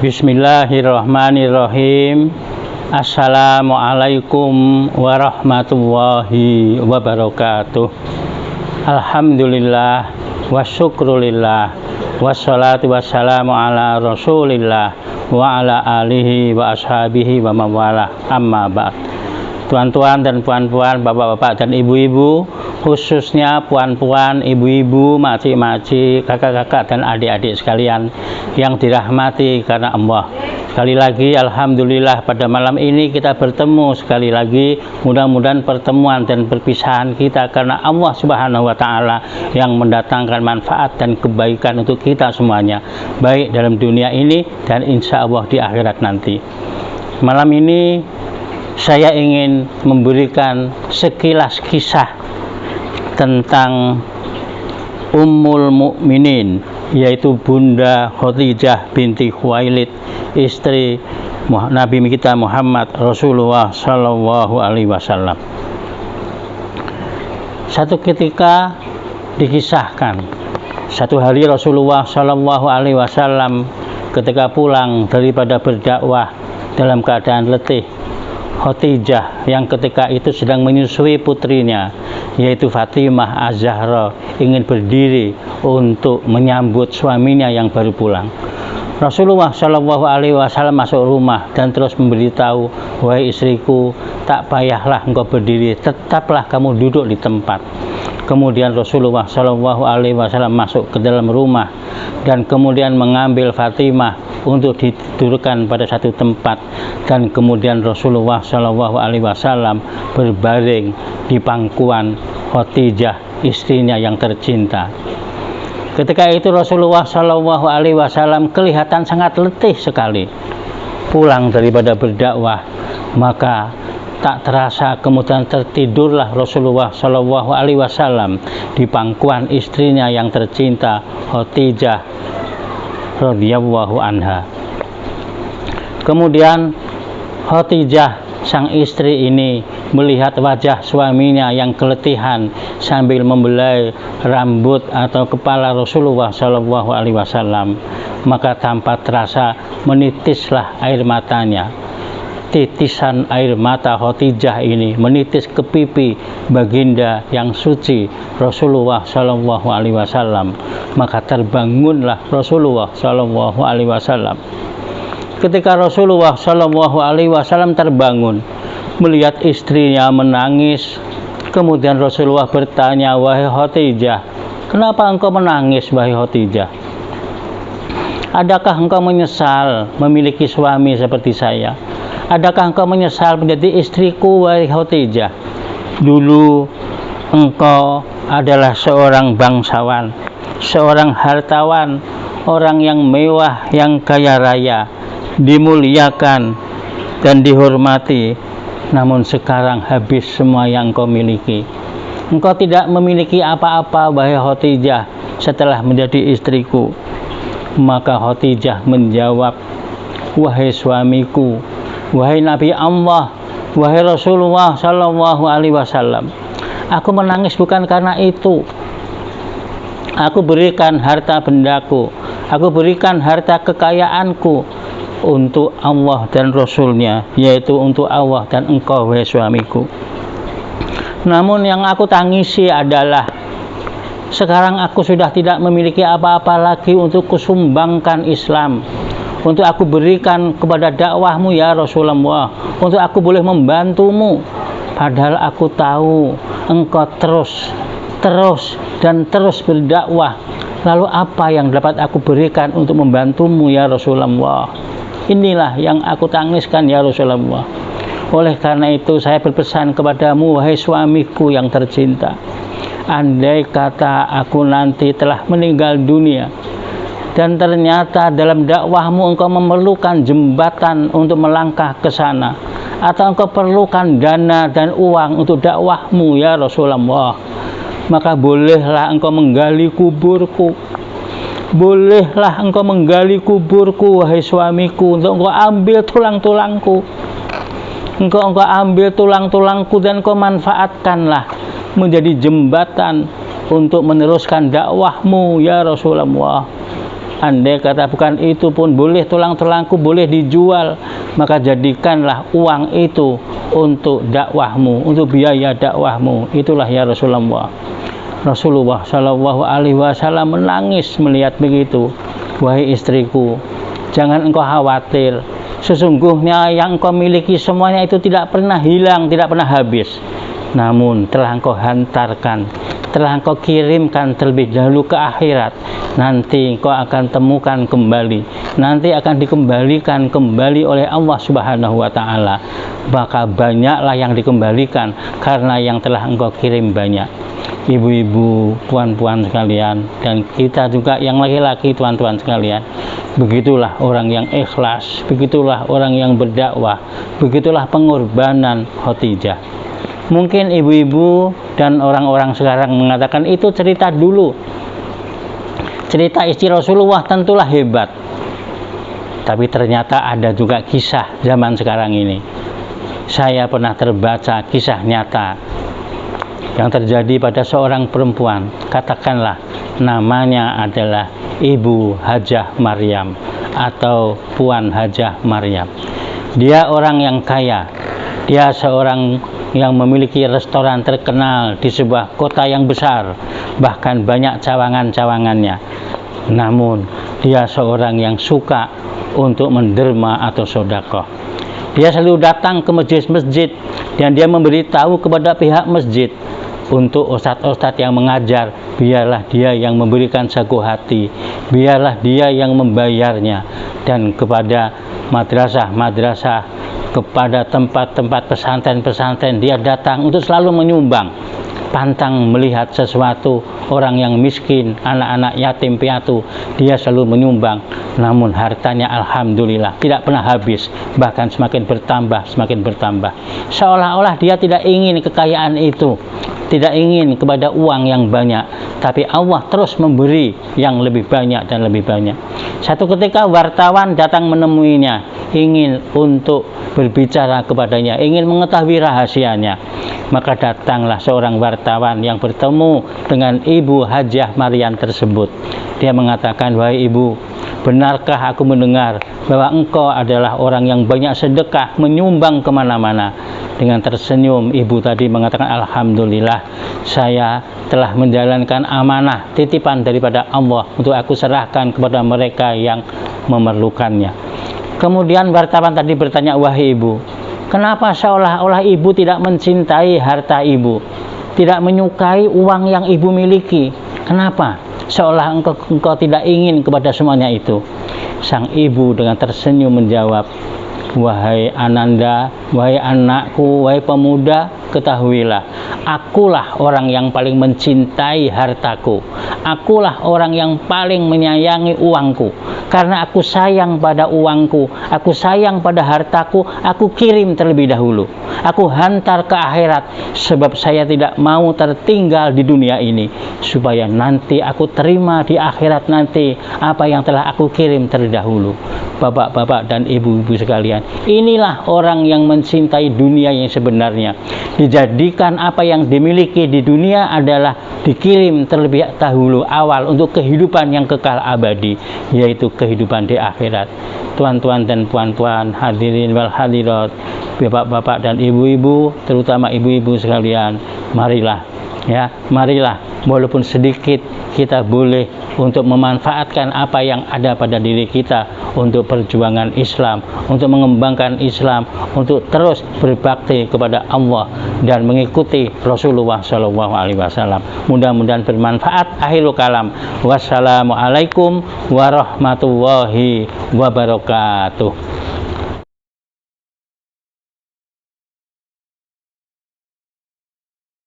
Bismillahirrahmanirrahim. Assalamualaikum warahmatullahi wabarakatuh. Alhamdulillah wa syukrulillah wassalatu wassalamu ala rasulillah wa ala alihi wa ashabihi wa mawalah, amma ba'd. Tuan-tuan dan puan-puan, bapak-bapak dan ibu-ibu, khususnya puan-puan, ibu-ibu, makcik-makcik, kakak-kakak dan adik-adik sekalian yang dirahmati karena Allah. Sekali lagi alhamdulillah pada malam ini kita bertemu sekali lagi. Mudah-mudahan pertemuan dan perpisahan kita karena Allah Subhanahu wa taala yang mendatangkan manfaat dan kebaikan untuk kita semuanya, baik dalam dunia ini dan insya Allah di akhirat nanti. Malam ini saya ingin memberikan sekilas kisah tentang Ummul Mukminin, yaitu Bunda Khadijah binti Khuwailid, istri Nabi kita Muhammad Rasulullah Shallallahu Alaihi Wasallam. Satu ketika dikisahkan, satu hari Rasulullah Shallallahu Alaihi Wasallam ketika pulang daripada berdakwah dalam keadaan letih, Khadijah yang ketika itu sedang menyusui putrinya yaitu Fatimah Az-Zahra ingin berdiri untuk menyambut suaminya yang baru pulang. Rasulullah Shallallahu Alaihi Wasallam masuk rumah dan terus memberitahu, wahai istriku, tak payahlah engkau berdiri, tetaplah kamu duduk di tempat. Kemudian Rasulullah Shallallahu Alaihi Wasallam masuk ke dalam rumah dan kemudian mengambil Fatimah untuk ditidurkan pada satu tempat, dan kemudian Rasulullah Shallallahu Alaihi Wasallam berbaring di pangkuan Khadijah, istrinya yang tercinta. Ketika itu Rasulullah Shallallahu Alaihi Wasallam kelihatan sangat letih sekali pulang daripada berdakwah, maka tak terasa kemudian tertidurlah Rasulullah Shallallahu Alaihi Wasallam di pangkuan istrinya yang tercinta Khadijah radhiyallahu anha. Kemudian Khadijah sang istri ini melihat wajah suaminya yang keletihan sambil membelai rambut atau kepala Rasulullah Shallallahu Alaihi Wasallam, maka tanpa terasa menitislah air matanya. Titisan air mata Khadijah ini menitis ke pipi baginda yang suci Rasulullah Shallallahu Alaihi Wasallam, maka terbangunlah Rasulullah Shallallahu Alaihi Wasallam. Ketika Rasulullah Shallallahu Alaihi Wasallam terbangun melihat istrinya menangis, kemudian Rasulullah bertanya, wahai Khadijah, kenapa engkau menangis wahai Khadijah? Adakah engkau menyesal memiliki suami seperti saya? Adakah engkau menyesal menjadi istriku wahai Khadijah? Dulu engkau adalah seorang bangsawan, seorang hartawan, orang yang mewah, yang kaya raya, dimuliakan dan dihormati. Namun sekarang habis semua yang engkau miliki. Engkau tidak memiliki apa-apa wahai Khadijah setelah menjadi istriku. Maka Khadijah menjawab, wahai suamiku, wahai Nabi Allah, wahai Rasulullah Shallallahu Alaihi Wasallam, aku menangis bukan karena itu. Aku berikan harta bendaku, aku berikan harta kekayaanku untuk Allah dan Rasulnya, yaitu untuk Allah dan engkau wahai suamiku. Namun yang aku tangisi adalah sekarang aku sudah tidak memiliki apa-apa lagi untuk kusumbangkan Islam, untuk aku berikan kepada dakwahmu ya Rasulullah, untuk aku boleh membantumu. Padahal aku tahu engkau terus berdakwah. Lalu apa yang dapat aku berikan untuk membantumu ya Rasulullah? Inilah yang aku tangiskan ya Rasulullah. Oleh karena itu saya berpesan kepadamu wahai suamiku yang tercinta, andai kata aku nanti telah meninggal dunia dan ternyata dalam dakwahmu engkau memerlukan jembatan untuk melangkah ke sana, atau engkau perlukan dana dan uang untuk dakwahmu ya Rasulullah, maka bolehlah engkau menggali kuburku. Bolehlah engkau menggali kuburku wahai suamiku, untuk engkau ambil tulang-tulangku. Engkau ambil tulang-tulangku dan engkau manfaatkanlah menjadi jembatan untuk meneruskan dakwahmu ya Rasulullah. andai kata bukan itu pun boleh tulang-tulangku boleh dijual, maka jadikanlah uang itu untuk dakwahmu, untuk biaya dakwahmu. Itulah ya Rasulullah. Rasulullah Shallallahu Alaihi Wasallam menangis melihat begitu. Wahai istriku, jangan engkau khawatir. Sesungguhnya yang engkau miliki semuanya itu tidak pernah hilang, tidak pernah habis. Namun telah engkau hantarkan, telah engkau kirimkan terlebih dahulu ke akhirat. Nanti engkau akan temukan kembali, nanti akan dikembalikan kembali oleh Allah Subhanahu wa Ta'ala. Maka banyaklah yang dikembalikan karena yang telah engkau kirim banyak. Ibu-ibu, puan-puan sekalian, dan kita juga yang laki-laki, tuan-tuan sekalian, begitulah orang yang ikhlas, begitulah orang yang berdakwah, begitulah pengorbanan Khadijah. Mungkin ibu-ibu dan orang-orang sekarang mengatakan itu cerita dulu, cerita istri Rasulullah tentulah hebat. Tapi ternyata ada juga kisah zaman sekarang ini. Saya pernah terbaca kisah nyata yang terjadi pada seorang perempuan, katakanlah namanya adalah Ibu Hajah Maryam atau Puan Hajah Maryam. Dia orang yang kaya, dia seorang yang memiliki restoran terkenal di sebuah kota yang besar, bahkan banyak cawangan-cawangannya. Namun dia seorang yang suka untuk menderma atau sedekah. Dia selalu datang ke masjid-masjid dan dia memberitahu kepada pihak masjid untuk ustadz-ustadz yang mengajar, biarlah dia yang memberikan saku hati, biarlah dia yang membayarnya. Dan kepada madrasah-madrasah, kepada tempat-tempat pesantren-pesantren, dia datang untuk selalu menyumbang. Pantang melihat sesuatu orang yang miskin, anak-anak yatim piatu, dia selalu menyumbang. Namun hartanya alhamdulillah tidak pernah habis, bahkan semakin bertambah, semakin bertambah. Seolah-olah dia tidak ingin kekayaan itu, tidak ingin kepada uang yang banyak, tapi Allah terus memberi yang lebih banyak dan lebih banyak. Satu ketika wartawan datang menemuinya, ingin untuk berbicara kepadanya, ingin mengetahui rahasianya. Maka datanglah seorang wartawan yang bertemu dengan Ibu Hajah Maryam tersebut. Dia mengatakan, wahai ibu, benarkah aku mendengar bahwa engkau adalah orang yang banyak sedekah, menyumbang kemana-mana? Dengan tersenyum, ibu tadi mengatakan, alhamdulillah, saya telah menjalankan amanah titipan daripada Allah untuk aku serahkan kepada mereka yang memerlukannya. Kemudian wartawan tadi bertanya, wahai ibu, kenapa seolah-olah ibu tidak mencintai harta ibu, tidak menyukai uang yang ibu miliki? Kenapa? Seolah engkau tidak ingin kepada semuanya itu. Sang ibu dengan tersenyum menjawab, wahai Ananda, wahai anakku, wahai pemuda, ketahuilah, akulah orang yang paling mencintai hartaku. Akulah orang yang paling menyayangi uangku. Karena aku sayang pada uangku, aku sayang pada hartaku, aku kirim terlebih dahulu. Aku hantar ke akhirat, sebab saya tidak mau tertinggal di dunia ini, supaya nanti aku terima di akhirat nanti apa yang telah aku kirim terlebih dahulu. Bapak-bapak dan ibu-ibu sekalian, inilah orang yang mencintai dunia yang sebenarnya. Dijadikan apa yang dimiliki di dunia adalah dikirim terlebih dahulu awal untuk kehidupan yang kekal abadi, yaitu kehidupan di akhirat. Tuan-tuan dan puan-puan, hadirin wal hadirat, bapak-bapak dan ibu-ibu, terutama ibu-ibu sekalian, marilah walaupun sedikit kita boleh untuk memanfaatkan apa yang ada pada diri kita untuk perjuangan Islam, untuk mengembangkan Islam, untuk terus berbakti kepada Allah dan mengikuti Rasulullah Shallallahu Alaihi Wasallam. Mudah-mudahan bermanfaat. Akhirul kalam. Wassalamualaikum warahmatullahi wabarakatuh.